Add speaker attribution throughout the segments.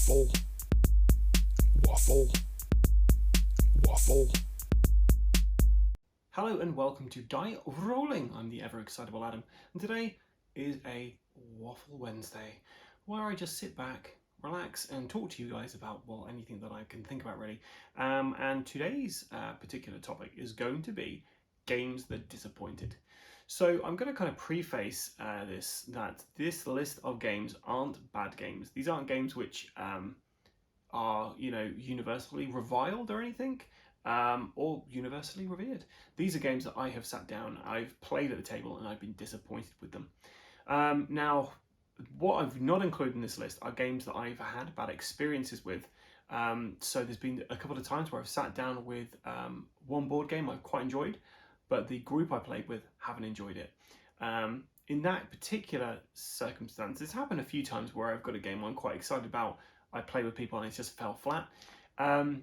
Speaker 1: Waffle, waffle, waffle.
Speaker 2: Hello and welcome to Die Rolling. I'm the ever excitable Adam, and today is a Waffle Wednesday where I just sit back, relax, and talk to you guys about, well, anything that I can think about really. And today's particular topic is going to be games that disappointed. So I'm going to kind of preface that this list of games aren't bad games. These aren't games which are, universally reviled or anything, or universally revered. These are games that I have sat down, I've played at the table, and I've been disappointed with them. Now, what I've not included in this list are games that I've had bad experiences with. So there's been a couple of times where I've sat down with one board game I've quite enjoyed, but the group I played with haven't enjoyed it. In that particular circumstance, it's happened a few times where I've got a game I'm quite excited about, I play with people and it just fell flat. I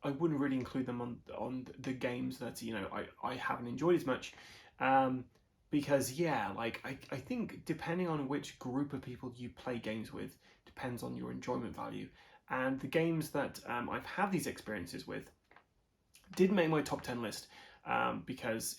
Speaker 2: wouldn't really include them on the games that I haven't enjoyed as much, because I think depending on which group of people you play games with depends on your enjoyment value. And the games that I've had these experiences with did make my top 10 list, because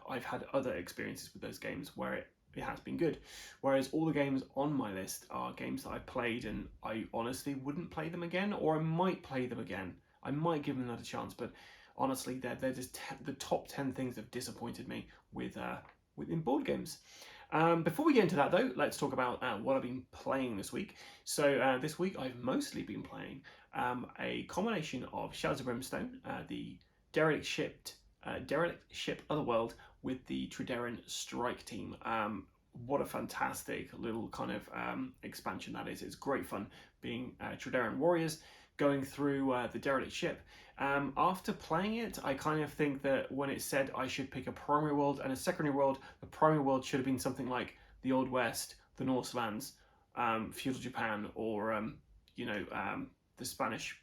Speaker 2: I've had other experiences with those games where it has been good, whereas all the games on my list are games that I've played and I honestly wouldn't play them again, or I might play them again. I might give them another chance, but honestly, they're just the top 10 things that have disappointed me within board games. Before we get into that though, let's talk about what I've been playing this week. So this week I've mostly been playing a combination of Shadows of Brimstone, the derelict ship Otherworld, with the Tredaran Strike Team. What a fantastic little kind of expansion that is. It's great fun being Tredaran warriors going through the derelict ship. After playing it, I kind of think that when it said I should pick a primary world and a secondary world, the primary world should have been something like the Old West, the Norselands, feudal Japan, or the Spanish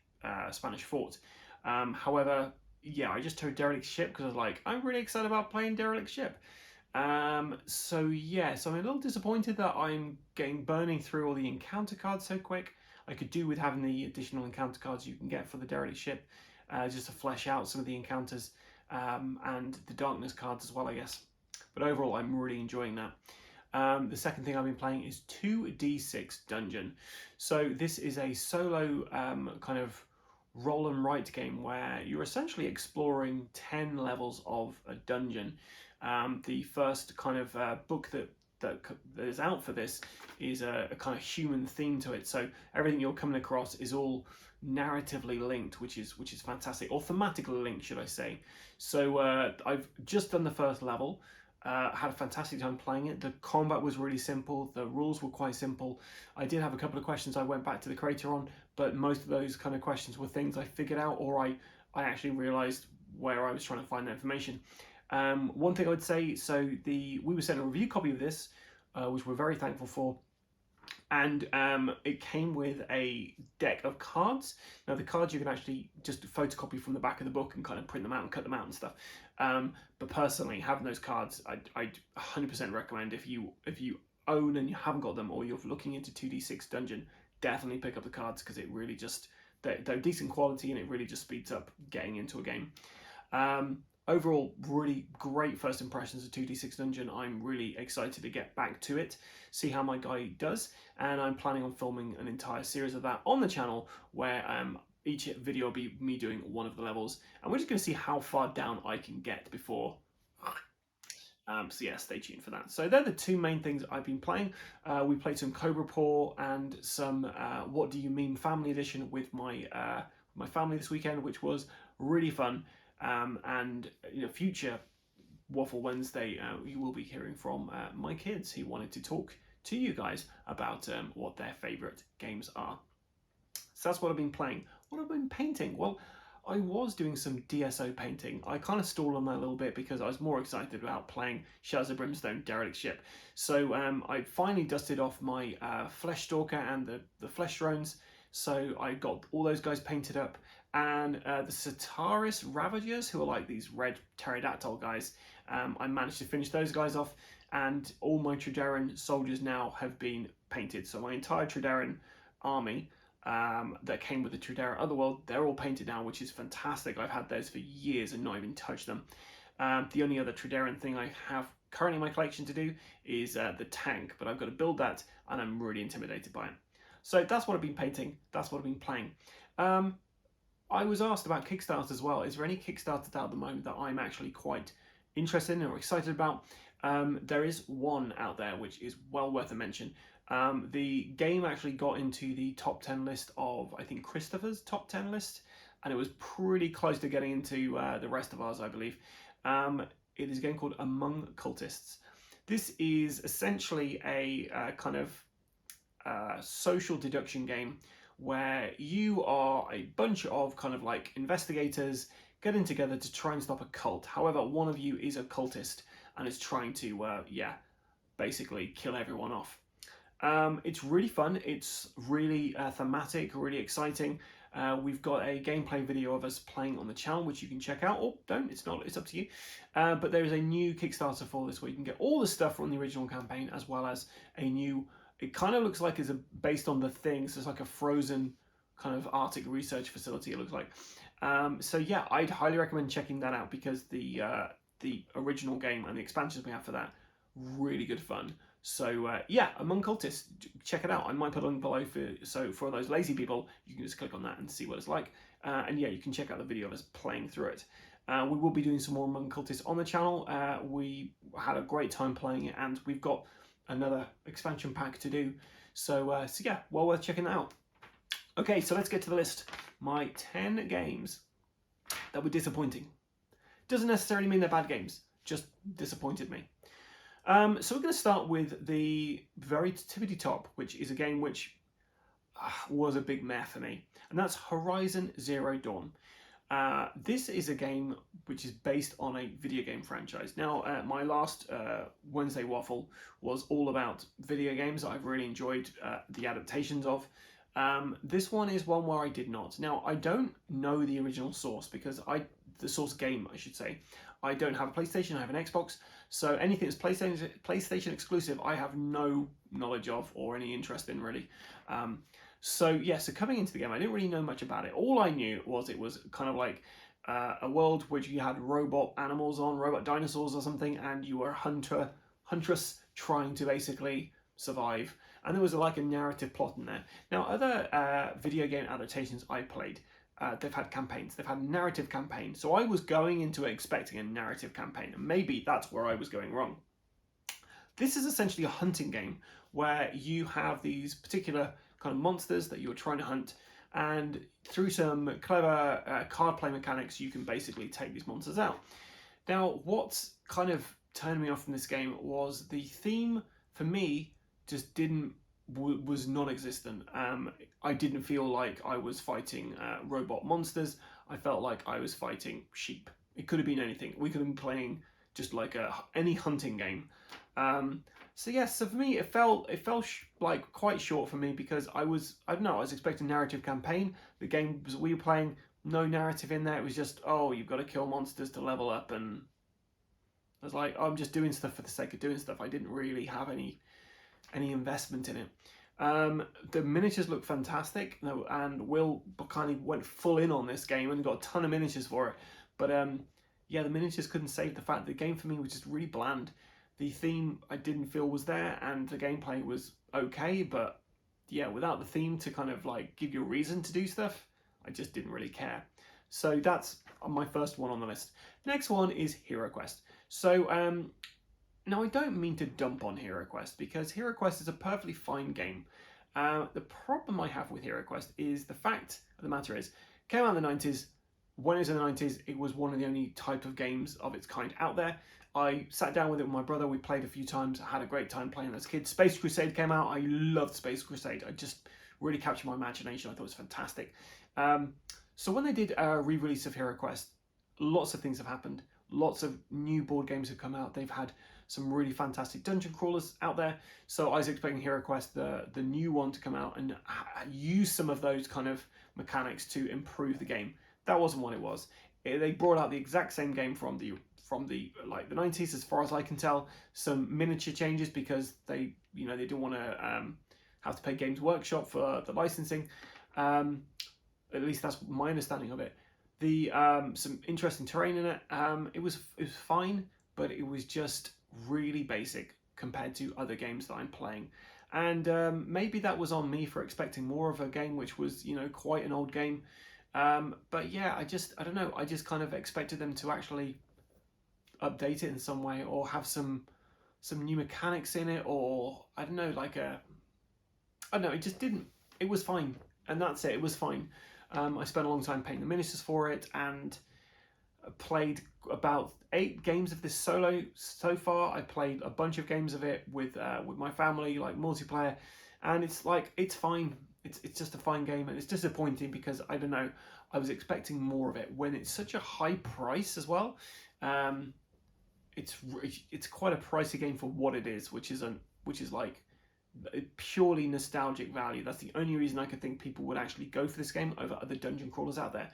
Speaker 2: fort. However, I just chose derelict ship because I was like, I'm really excited about playing derelict ship. So I'm a little disappointed that I'm burning through all the encounter cards so quick. I could do with having the additional encounter cards you can get for the derelict ship, just to flesh out some of the encounters, and the darkness cards as well, I guess. But overall, I'm really enjoying that. The second thing I've been playing is 2D6 Dungeon. So this is a solo kind of roll and write game where you're essentially exploring 10 levels of a dungeon. The first kind of book that is out for this is a kind of human theme to it. So everything you're coming across is all narratively linked, which is fantastic, or thematically linked, should I say. So I've just done the first level. Had a fantastic time playing it. The combat was really simple. The rules were quite simple. I did have a couple of questions I went back to the creator on, but most of those kind of questions were things I figured out, or I actually realised where I was trying to find the information. One thing I would say, so we were sent a review copy of this, which we're very thankful for, and it came with a deck of cards. Now the cards you can actually just photocopy from the back of the book and kind of print them out and cut them out and stuff. But personally, having those cards, I'd 100% recommend if you own and you haven't got them, or you're looking into 2D6 Dungeon, definitely pick up the cards, because it really just, they're decent quality and it really just speeds up getting into a game. Overall, really great first impressions of 2D6 Dungeon. I'm really excited to get back to it, see how my guy does, and I'm planning on filming an entire series of that on the channel, where each video will be me doing one of the levels, and we're just going to see how far down I can get before. Stay tuned for that. So they're the two main things I've been playing. We played some Cobra Paw and some What Do You Mean Family Edition with my family this weekend, which was really fun. And future Waffle Wednesday, you will be hearing from my kids who wanted to talk to you guys about what their favourite games are. So that's what I've been playing. What have I been painting? Well, I was doing some DSO painting. I kind of stalled on that a little bit because I was more excited about playing Shadows of Brimstone Derelict Ship. So I finally dusted off my Flesh Stalker and the Flesh Drones. So I got all those guys painted up, and the Sataris Ravagers, who are like these red pterodactyl guys, I managed to finish those guys off, and all my Tredaran soldiers now have been painted. So my entire Tredaran army that came with the Trudera Otherworld. They're all painted now, which is fantastic. I've had those for years and not even touched them. The only other Truderan thing I have currently in my collection to do is the tank, but I've got to build that, and I'm really intimidated by it. So that's what I've been painting. That's what I've been playing. I was asked about Kickstarters as well. Is there any Kickstarters out at the moment that I'm actually quite interested in or excited about? There is one out there which is well worth a mention. The game actually got into the top 10 list of, I think, Christopher's top 10 list, and it was pretty close to getting into the rest of ours, I believe. It is a game called Among Cultists. This is essentially a kind of social deduction game where you are a bunch of kind of like investigators getting together to try and stop a cult. However, one of you is a cultist and is trying to, basically kill everyone off. It's really fun. It's really thematic, really exciting. We've got a gameplay video of us playing on the channel, which you can check out, or don't, it's not, it's up to you. But there is a new Kickstarter for this where you can get all the stuff from the original campaign, as well as a new, it kind of looks like it's based on the thing, so it's like a frozen kind of Arctic research facility, it looks like. So yeah, I'd highly recommend checking that out, because the original game and the expansions we have for that, really good fun. So yeah, Among Cultists, check it out. I might put a link below for those lazy people, you can just click on that and see what it's like. And yeah, you can check out the video of us playing through it. We will be doing some more Among Cultists on the channel. We had a great time playing it, and we've got another expansion pack to do. So yeah, well worth checking that out. Okay, so let's get to the list. My 10 games that were disappointing. Doesn't necessarily mean they're bad games, just disappointed me. So we're going to start with the very tippity top, which is a game which was a big meh for me, and that's Horizon Zero Dawn. This is a game which is based on a video game franchise. Now, my last Wednesday Waffle was all about video games that I've really enjoyed the adaptations of. This one is one where I did not. Now, I don't know the original source, because the source game, I should say. I don't have a PlayStation, I have an Xbox, so anything that's PlayStation exclusive, I have no knowledge of or any interest in, really. So coming into the game, I didn't really know much about it. All I knew was it was kind of like a world which you had robot animals on, robot dinosaurs or something, and you were a huntress trying to basically survive. And there was like a narrative plot in there. Now, other video game adaptations I played, they've had campaigns, they've had a narrative campaign. So I was going into it expecting a narrative campaign, and maybe that's where I was going wrong. This is essentially a hunting game where you have these particular kind of monsters that you're trying to hunt, and through some clever card play mechanics, you can basically take these monsters out. Now, what's kind of turned me off from this game was the theme, for me, just was non-existent. I didn't feel like I was fighting robot monsters. I felt like I was fighting sheep. It could have been anything. We could have been playing just like any hunting game. So for me, it fell like quite short for me, because I was expecting a narrative campaign. The games we were playing, no narrative in there. It was just, oh, you've got to kill monsters to level up, and I was like, I'm just doing stuff for the sake of doing stuff. I didn't really have any investment in it. The miniatures look fantastic, and Will kind of went full in on this game and got a ton of miniatures for it. But the miniatures couldn't save the fact that the game for me was just really bland. The theme I didn't feel was there, and the gameplay was okay, but without the theme to kind of like give you a reason to do stuff, I just didn't really care. So that's my first one on the list. Next one is Hero Quest. So now, I don't mean to dump on Hero Quest, because Hero Quest is a perfectly fine game. The problem I have with Hero Quest is the fact of the matter is, it came out in the 90s. When it was in the 90s, it was one of the only type of games of its kind out there. I sat down with it with my brother, we played a few times, I had a great time playing as kids. Space Crusade came out, I loved Space Crusade. I just really captured my imagination, I thought it was fantastic. So when they did a re-release of Hero Quest, lots of things have happened. Lots of new board games have come out. They've had some really fantastic dungeon crawlers out there. So I was expecting Hero Quest, the new one, to come out and use some of those kind of mechanics to improve the game. That wasn't what it was. They brought out the exact same game from the 90s, as far as I can tell. Some miniature changes, because they didn't want to have to pay Games Workshop for the licensing. At least that's my understanding of it. The some interesting terrain in it. It was fine, but it was just really basic compared to other games that I'm playing. And maybe that was on me for expecting more of a game, which was, you know, quite an old game. But yeah, I don't know. I just kind of expected them to actually update it in some way, or have some new mechanics in it, or I don't know, like I don't know. It just didn't. It was fine, and that's it. It was fine. I spent a long time painting the miniatures for it, and played about 8 games of this solo so far. I played a bunch of games of it with my family, like multiplayer, and it's like, it's fine. It's just a fine game, and it's disappointing because I don't know. I was expecting more of it when it's such a high price as well. It's quite a pricey game for what it is, which is like purely nostalgic value. That's the only reason I could think people would actually go for this game over other dungeon crawlers out there.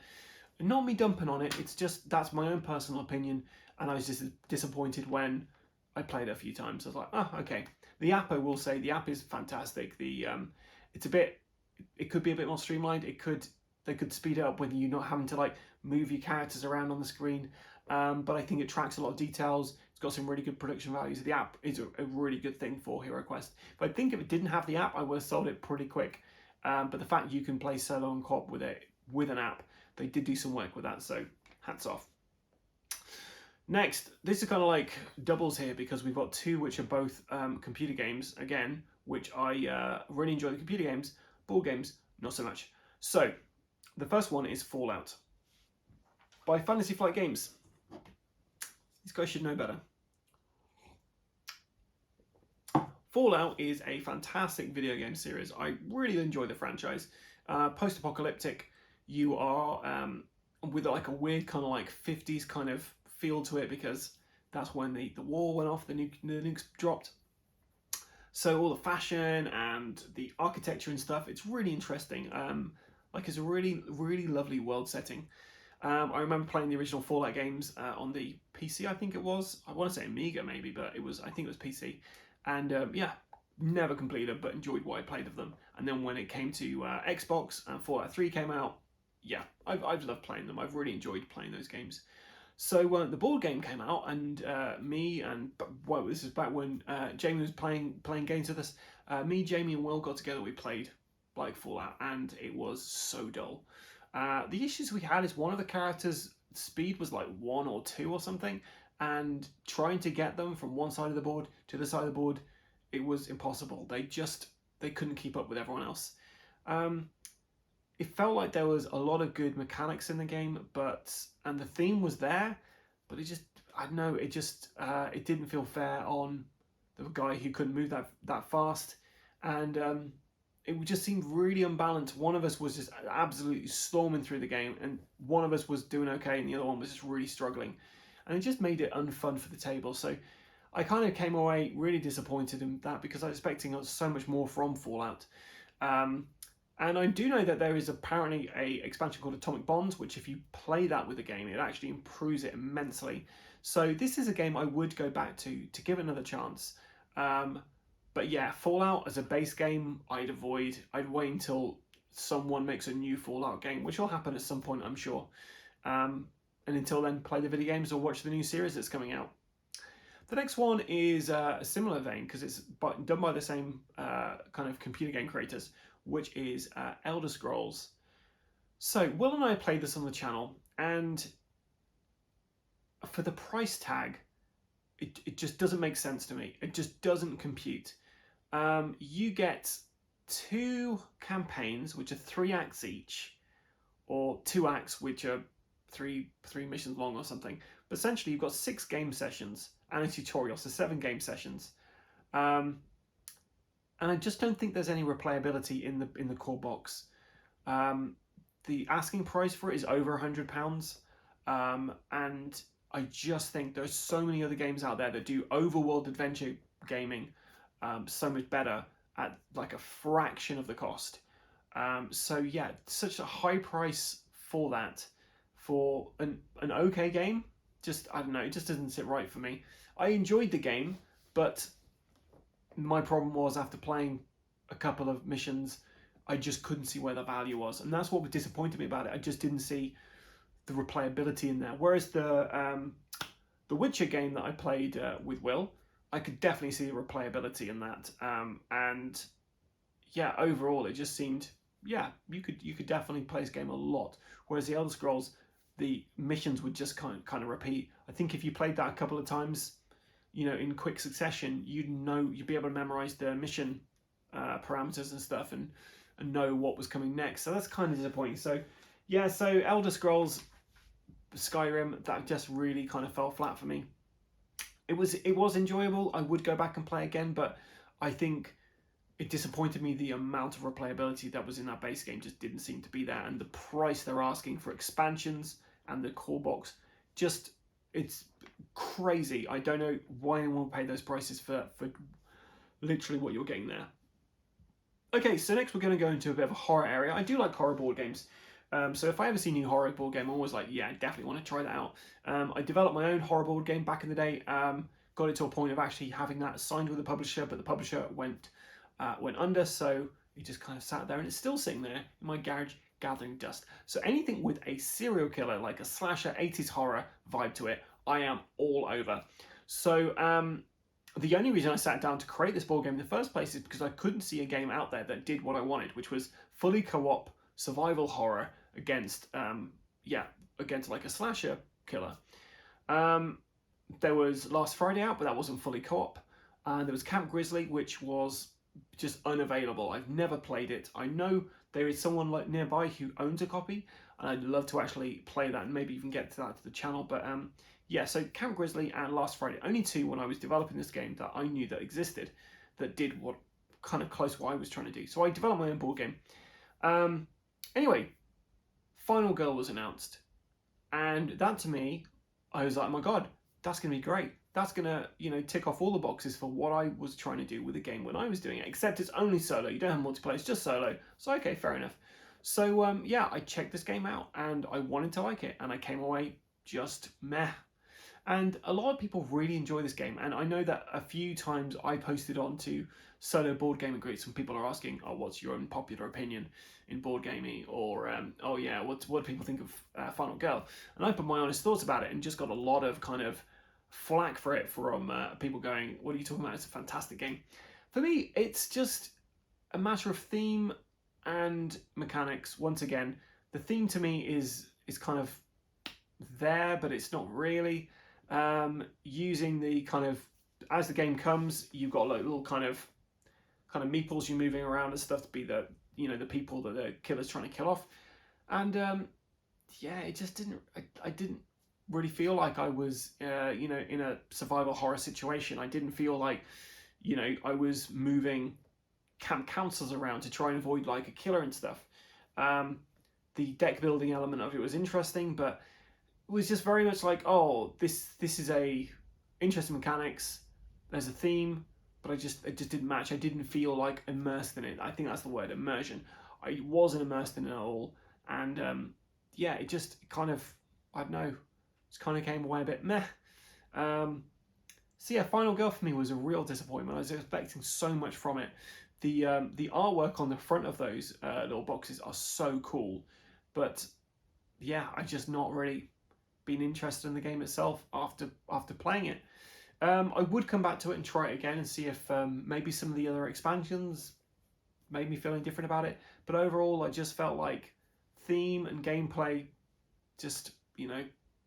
Speaker 2: Not me dumping on it, it's just that's my own personal opinion, and I was just disappointed when I played it a few times. I was like, oh, okay. The app, I will say, the app is fantastic. It could be a bit more streamlined. They could speed it up with you not having to like move your characters around on the screen. But I think it tracks a lot of details. It's got some really good production values. The app is a really good thing for Hero Quest. But I think if it didn't have the app, I would have sold it pretty quick. But the fact you can play solo and co-op with it with an app, they did do some work with that. So hats off. Next, this is kind of like doubles here because we've got 2 which are both computer games again, which I really enjoy the computer games. Board games, not so much. So the first one is Fallout by Fantasy Flight Games. These guys should know better. Fallout is a fantastic video game series. I really enjoy the franchise. Post-apocalyptic, you are with like a weird kind of like 50s kind of feel to it because that's when the war went off, the nukes dropped. So all the fashion and the architecture and stuff, it's really interesting. Like it's a really, really lovely world setting. I remember playing the original Fallout games on the PC, I think it was. I want to say Amiga maybe, but I think it was PC. And yeah, never completed them, but enjoyed what I played of them. And then when it came to Xbox and Fallout 3 came out, yeah, I've loved playing them. I've really enjoyed playing those games. So the board game came out, and me and, well, this is back when Jamie was playing games with us. Me, Jamie, and Will got together. We played like Fallout, and it was so dull. The issues we had is one of the characters' speed was like 1 or 2 or something, and trying to get them from one side of the board to the side of the board, it was impossible. They couldn't keep up with everyone else. It felt like there was a lot of good mechanics in the game, and the theme was there, but it just, I don't know, it didn't feel fair on the guy who couldn't move that fast, and it just seemed really unbalanced. One of us was just absolutely storming through the game, and one of us was doing okay, and the other one was just really struggling, and it just made it unfun for the table. So I kind of came away really disappointed in that because I was expecting so much more from Fallout. And I do know that there is apparently a expansion called Atomic Bonds, which if you play that with the game, it actually improves it immensely. So this is a game I would go back to give it another chance. But yeah, Fallout as a base game, I'd wait until someone makes a new Fallout game, which will happen at some point, I'm sure. And until then, play the video games or watch the new series that's coming out. The next one is a similar vein because it's done by the same kind of computer game creators, which is Elder Scrolls. So Will and I played this on the channel, and for the price tag, it just doesn't make sense to me. It just doesn't compute. You get 2 campaigns, which are 3 acts each, or 2 acts, which are three missions long or something. But essentially, you've got 6 game sessions and a tutorial, so 7 game sessions. And I just don't think there's any replayability in the core box. The asking price for it is over £100, and I just think there's so many other games out there that do overworld adventure gaming so much better at like a fraction of the cost. So yeah, such a high price for that, for an okay game. Just, I don't know, it just doesn't sit right for me. I enjoyed the game, but my problem was after playing a couple of missions, I just couldn't see where the value was, and that's what disappointed me about it. I just didn't see the replayability in there. Whereas the Witcher game that I played with Will, I could definitely see the replayability in that. And yeah, overall, it just seemed, yeah, you could definitely play this game a lot. Whereas the Elder Scrolls, the missions would just kind of repeat. I think if you played that a couple of times, in quick succession, you'd be able to memorize the mission parameters and stuff, and know what was coming next. So that's kind of disappointing. So yeah, so Elder Scrolls, Skyrim, that just really kind of fell flat for me. It was enjoyable. I would go back and play again, but I think it disappointed me. The amount of replayability that was in that base game just didn't seem to be there, and the price they're asking for expansions and the core box, just, it's crazy. I don't know why anyone will pay those prices for literally what you're getting there. Okay, so next we're going to go into a bit of a horror area. I do like horror board games. So if I ever see a new horror board game, I'm always like, yeah, I definitely want to try that out. I developed my own horror board game back in the day. Got it to a point of actually having that signed with the publisher, but the publisher went under, so it just kind of sat there, and it's still sitting there in my garage gathering dust. So anything with a serial killer, like a slasher 80s horror vibe to it, I am all over. So the only reason I sat down to create this board game in the first place is because I couldn't see a game out there that did what I wanted, which was fully co-op survival horror against like a slasher killer. There was Last Friday out, but that wasn't fully co-op. There was Camp Grizzly, which was just unavailable. I've never played it. I know there is someone like nearby who owns a copy, and I'd love to actually play that and maybe even get to that to the channel. But yeah, so Camp Grizzly and Last Friday, only two when I was developing this game that I knew that existed, that did what kind of close what I was trying to do. So I developed my own board game. Anyway, Final Girl was announced, and that to me, I was like, oh my god, that's going to be great. That's going to, tick off all the boxes for what I was trying to do with the game when I was doing it, except it's only solo. You don't have multiplayer, it's just solo. So, okay, fair enough. So, yeah, I checked this game out, and I wanted to like it, and I came away just meh. And a lot of people really enjoy this game, and I know that a few times I posted onto solo board gaming groups when people are asking, oh, what's your own popular opinion in board gaming, or oh yeah, what do people think of Final Girl? And I put my honest thoughts about it, and just got a lot of kind of flack for it from people going, what are you talking about? It's a fantastic game. For me, it's just a matter of theme and mechanics. Once again, the theme to me is kind of there, but it's not really. Using the kind of, as the game comes, you've got like little kind of meeples you're moving around and stuff to be the the people that the killer's trying to kill off. And yeah, it just didn't, I didn't really feel like I was in a survival horror situation. I didn't feel like I was moving camp counselors around to try and avoid like a killer and stuff. The deck building element of it was interesting, but it was just very much like, oh, this is a interesting mechanics, there's a theme, but it just didn't match. I didn't feel like immersed in it. I think that's the word, immersion. I wasn't immersed in it at all, and yeah, it just kind of, I don't know, just kind of came away a bit meh. So yeah, Final Girl for me was a real disappointment. I was expecting so much from it. The artwork on the front of those little boxes are so cool, but yeah, I just not really been interested in the game itself after playing it. I would come back to it and try it again and see if maybe some of the other expansions made me feeling different about it. But overall, I just felt like theme and gameplay, just,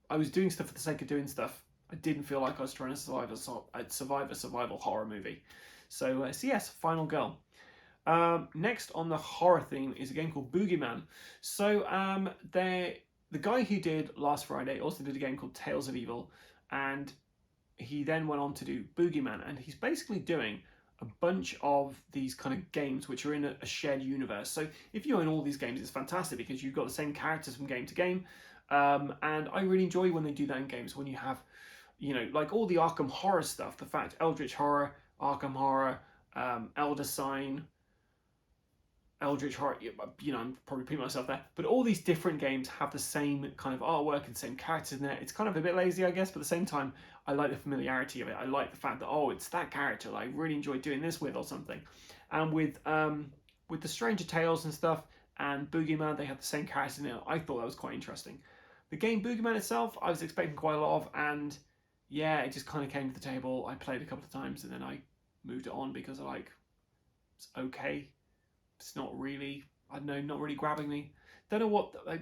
Speaker 2: I was doing stuff for the sake of doing stuff. I didn't feel like I was trying to survive a survival horror movie. So yes, Final Girl. Next on the horror theme is a game called Boogeyman. So the guy who did Last Friday also did a game called Tales of Evil, and he then went on to do Boogeyman, and he's basically doing a bunch of these kind of games which are in a shared universe. So if you own all these games, it's fantastic because you've got the same characters from game to game, and I really enjoy when they do that in games, when you have, like all the Arkham horror stuff, the fact Eldritch Horror, Arkham Horror, Elder Sign, Eldritch Horror, I'm probably repeating myself there, but all these different games have the same kind of artwork and same characters in there. It's kind of a bit lazy, I guess, but at the same time, I like the familiarity of it. I like the fact that, oh, it's that character that I really enjoy doing this with or something. And with with the Stranger Tales and stuff and Boogeyman, they had the same characters in it. I thought that was quite interesting. The game Boogeyman itself, I was expecting quite a lot of, and yeah, it just kind of came to the table. I played a couple of times and then I moved it on because it's okay. It's not really, I don't know, not really grabbing me. Don't know what, I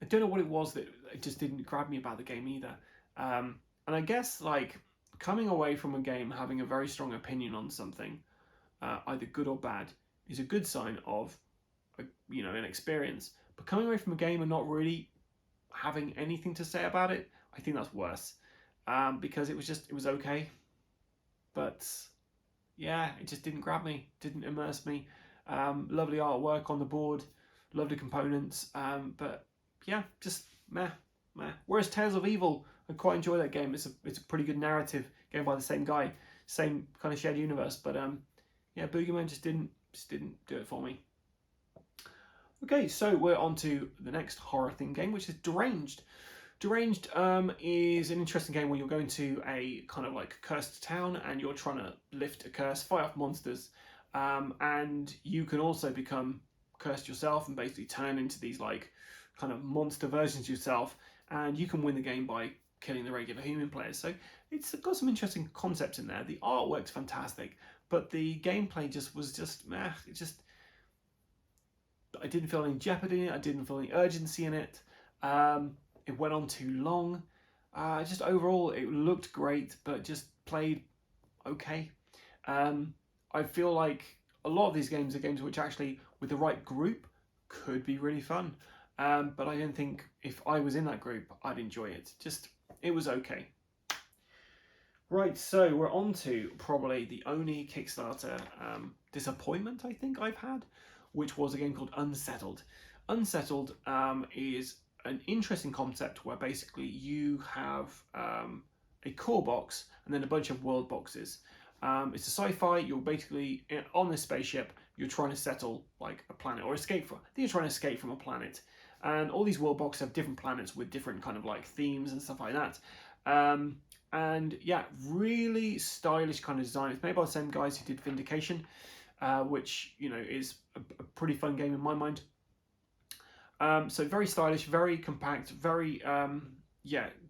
Speaker 2: don't know what it was that it just didn't grab me about the game either. And I guess coming away from a game having a very strong opinion on something, either good or bad, is a good sign of an experience. But coming away from a game and not really having anything to say about it, I think that's worse. Because it was okay, but yeah, it just didn't grab me, didn't immerse me. Lovely artwork on the board, lovely components, but yeah, just meh. Whereas Tales of Evil, I quite enjoy that game. It's a pretty good narrative game by the same guy, same kind of shared universe. But yeah, Boogeyman just didn't do it for me. Okay, so we're on to the next horror theme game, which is Deranged. Deranged is an interesting game where you're going to a kind of cursed town and you're trying to lift a curse, fight off monsters, and you can also become cursed yourself and basically turn into these kind of monster versions of yourself, and you can win the game by killing the regular human players. So it's got some interesting concepts in there. The artwork's fantastic, but the gameplay was just meh. I didn't feel any jeopardy in it. I didn't feel any urgency in it. It went on too long. Just overall, it looked great, but just played okay. I feel like a lot of these games are games which actually, with the right group, could be really fun. But I don't think if I was in that group, I'd enjoy it. It was okay. Right, so we're on to probably the only Kickstarter disappointment I think I've had, which was a game called Unsettled. Unsettled is an interesting concept where basically you have a core box and then a bunch of world boxes. It's a sci-fi. You're basically on this spaceship. You're trying to settle a planet or escape from. I think you're trying to escape from a planet, and all these world boxes have different planets with different kind of themes and stuff like that. And yeah, really stylish kind of design. It's made by the same guys who did Vindication, which is a pretty fun game in my mind. So very stylish, very compact, very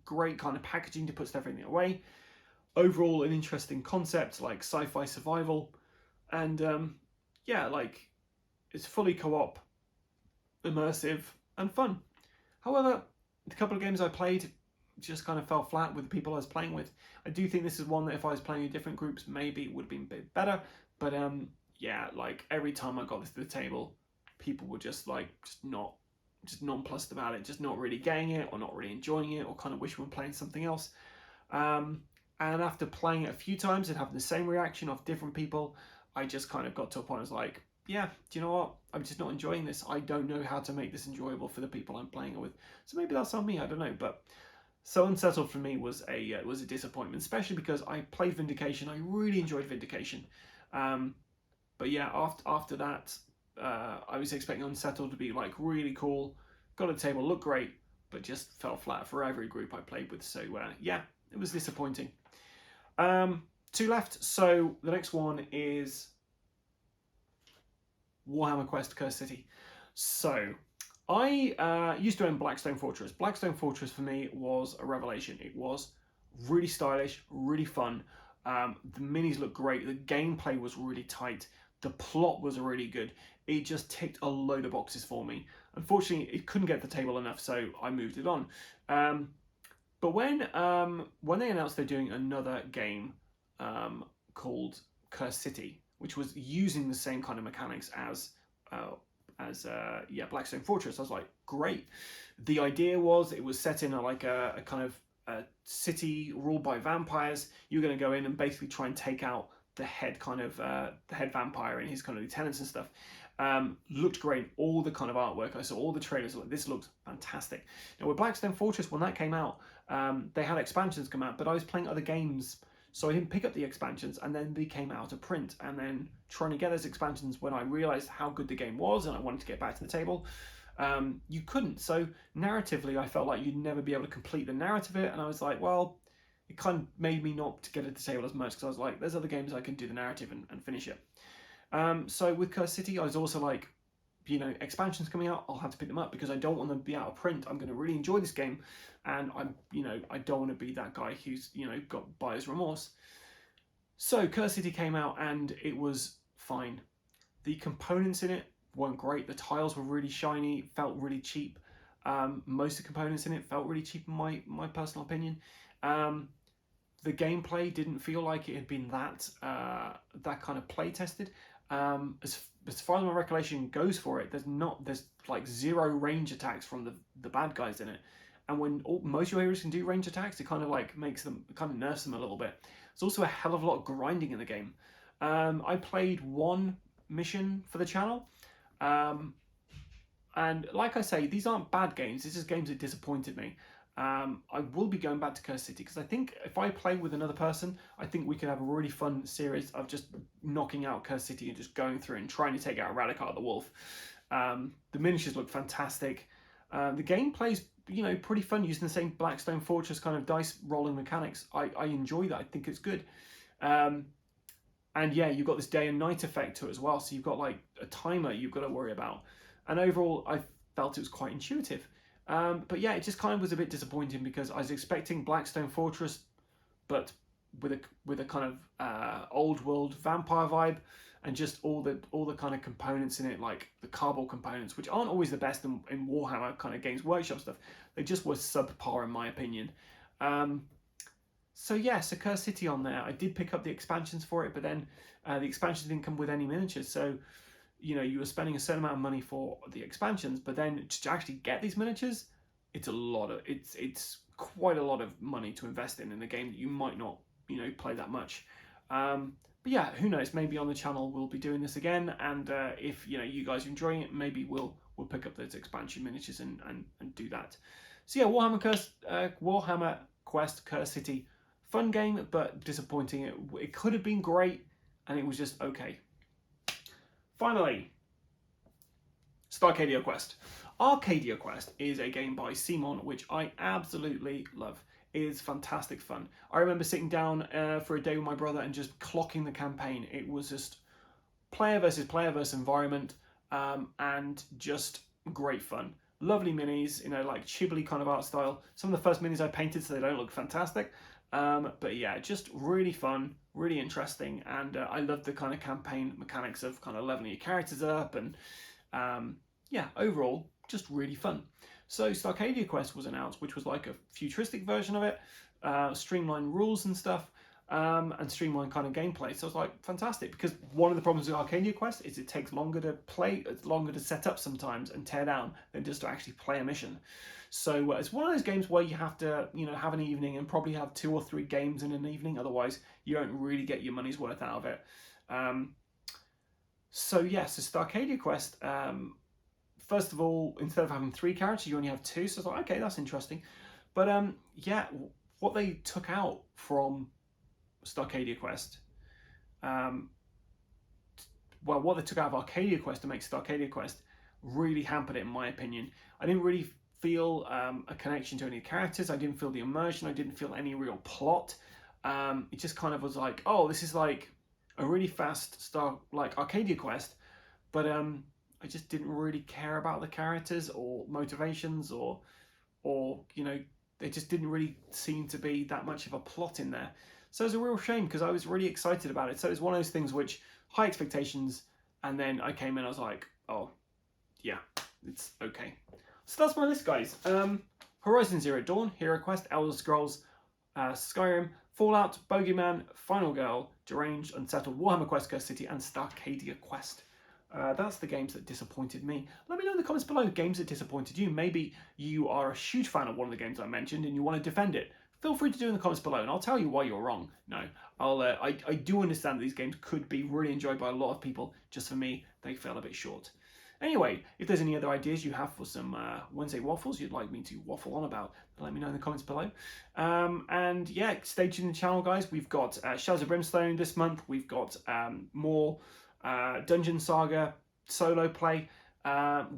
Speaker 2: great kind of packaging to put everything away. Overall, an interesting concept sci-fi survival, and it's fully co-op, immersive, and fun. However, the couple of games I played just kind of fell flat with the people I was playing with. I do think this is one that if I was playing in different groups, maybe it would have been a bit better. But yeah, every time I got this to the table, people were just nonplussed about it, just not really getting it or not really enjoying it, or kind of wish we were playing something else. And after playing it a few times and having the same reaction of different people, I just kind of got to a point I was like, yeah, do you know what? I'm just not enjoying this. I don't know how to make this enjoyable for the people I'm playing it with. So maybe that's on me, I don't know. But so Unsettled for me was a disappointment, especially because I played Vindication. I really enjoyed Vindication. But yeah, after that, I was expecting Unsettled to be really cool, got a table, looked great, but just fell flat for every group I played with. So yeah, it was disappointing. Two left. So the next one is Warhammer Quest Cursed City. So I used to own Blackstone Fortress. Blackstone Fortress for me was a revelation. It was really stylish, really fun. The minis looked great. The gameplay was really tight. The plot was really good. It just ticked a load of boxes for me. Unfortunately, it couldn't get the table enough, so I moved it on. But when they announced they're doing another game called Cursed City, which was using the same kind of mechanics as Blackstone Fortress, I was like, great. The idea was it was set in a kind of a city ruled by vampires. You're going to go in and basically try and take out the head vampire and his kind of lieutenants and stuff. Looked great. All the kind of artwork I saw, all the trailers, this looked fantastic. Now with Blackstone Fortress, when that came out, they had expansions come out, but I was playing other games, so I didn't pick up the expansions, and then they came out of print. And then trying to get those expansions, when I realized how good the game was and I wanted to get back to the table, you couldn't. So narratively, I felt like you'd never be able to complete the narrative of it, and I was like, well, it kind of made me not to get at the table as much, because I was like, there's other games I can do the narrative and finish it. So with Curse City, I was also like, expansions coming out, I'll have to pick them up because I don't want to be out of print. I'm going to really enjoy this game, and I don't want to be that guy who's, got buyer's remorse. So Curse City came out and it was fine. The components in it weren't great. The tiles were really shiny, felt really cheap. Most of the components in it felt really cheap in my personal opinion. The gameplay didn't feel like it had been that kind of play tested. As far as my recollection goes for it, there's like 0 range attacks from the bad guys in it, and when most of your heroes can do range attacks, it kind of like nerfs them a little bit. There's also a hell of a lot of grinding in the game. I played one mission for the channel, and like I say, these aren't bad games. This is games that disappointed me. I will be going back to Curse City because I think if I play with another person, I think we could have a really fun series of just knocking out Curse City and just going through and trying to take out Radical the Wolf. The miniatures look fantastic. The gameplay's pretty fun using the same Blackstone Fortress kind of dice rolling mechanics. I enjoy that. I think it's good. And yeah, you've got this day and night effect to it as well. So you've got like a timer you've got to worry about. And overall, I felt it was quite intuitive. But yeah, it just kind of was a bit disappointing because I was expecting Blackstone Fortress, but with a kind of old world vampire vibe, and just all the kind of components in it, like the cardboard components, which aren't always the best in Warhammer kind of Games Workshop stuff. They just were subpar in my opinion. So yeah, so Curse City on there. I did pick up the expansions for it, but then the expansions didn't come with any miniatures, so you were spending a certain amount of money for the expansions, but then to actually get these miniatures, it's quite a lot of money to invest in a game that you might not play that much. But yeah, who knows? Maybe on the channel we'll be doing this again, and if you guys are enjoying it, maybe we'll pick up those expansion miniatures and do that. So yeah, Warhammer Quest Curse City, fun game but disappointing. It could have been great, and it was just okay. Finally, Starcadia Quest. Arcadia Quest is a game by Simon, which I absolutely love. It is fantastic fun. I remember sitting down for a day with my brother and just clocking the campaign. It was just player versus environment, and just great fun. Lovely minis, like Ghibli kind of art style. Some of the first minis I painted, so they don't look fantastic. But yeah, just really fun, really interesting, and I love the kind of campaign mechanics of kind of leveling your characters up, and yeah, overall, just really fun. So Starcadia Quest was announced, which was like a futuristic version of it, streamlined rules and stuff, and streamlined kind of gameplay. So it's like fantastic, because one of the problems with Arcadia Quest is it takes longer to play, it's longer to set up sometimes and tear down than just to actually play a mission. So it's one of those games where you have to, have an evening and probably have 2 or 3 games in an evening. Otherwise, you don't really get your money's worth out of it. So yeah, so Starcadia Quest, first of all, instead of having 3 characters, you only have 2. So it's like, okay, that's interesting. But yeah, what they took out from Starcadia Quest, what they took out of Arcadia Quest to make Starcadia Quest really hampered it, in my opinion. I didn't really feel a connection to any characters. I didn't feel the immersion. I didn't feel any real plot. It just kind of was like, oh, this is like a really fast Arcadia Quest, but I just didn't really care about the characters or motivations, or they just didn't really seem to be that much of a plot in there. So it's a real shame, because I was really excited about it. So it's one of those things which, high expectations, and then I came in, I was like, oh, yeah, it's okay. So that's my list, guys. Horizon Zero Dawn, Hero Quest, Elder Scrolls, Skyrim, Fallout, Bogeyman, Final Girl, Deranged, Unsettled, Warhammer Quest, Curse City, and Starcadia Quest. That's the games that disappointed me. Let me know in the comments below games that disappointed you. Maybe you are a huge fan of one of the games I mentioned and you want to defend it. Feel free to do in the comments below, and I'll tell you why you're wrong. No, I do understand that these games could be really enjoyed by a lot of people. Just for me, they fell a bit short. Anyway, if there's any other ideas you have for some Wednesday waffles you'd like me to waffle on about, let me know in the comments below. And yeah, stay tuned to the channel, guys. We've got Shadows of Brimstone this month. We've got more Dungeon Saga solo play.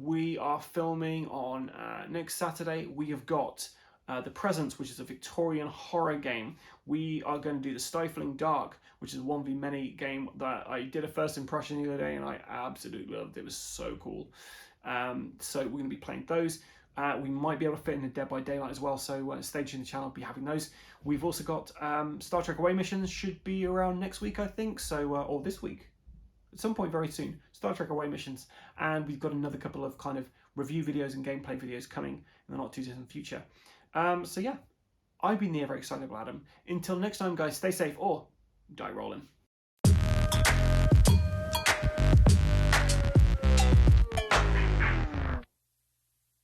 Speaker 2: We are filming on next Saturday. We have got The Presence, which is a Victorian horror game. We are going to do the Stifling Dark, which is a 1v many game that I did a first impression the other day and I absolutely loved. It was so cool. So we're going to be playing those. We might be able to fit in a Dead by Daylight as well, so stay tuned to the channel, I'll be having those. We've also got Star Trek Away missions, should be around next week, I think, so or this week, at some point very soon. Star Trek Away missions, and we've got another couple of kind of review videos and gameplay videos coming in the not too distant future. So yeah, I've been the ever excitable Adam. Until next time, guys, stay safe or die rolling.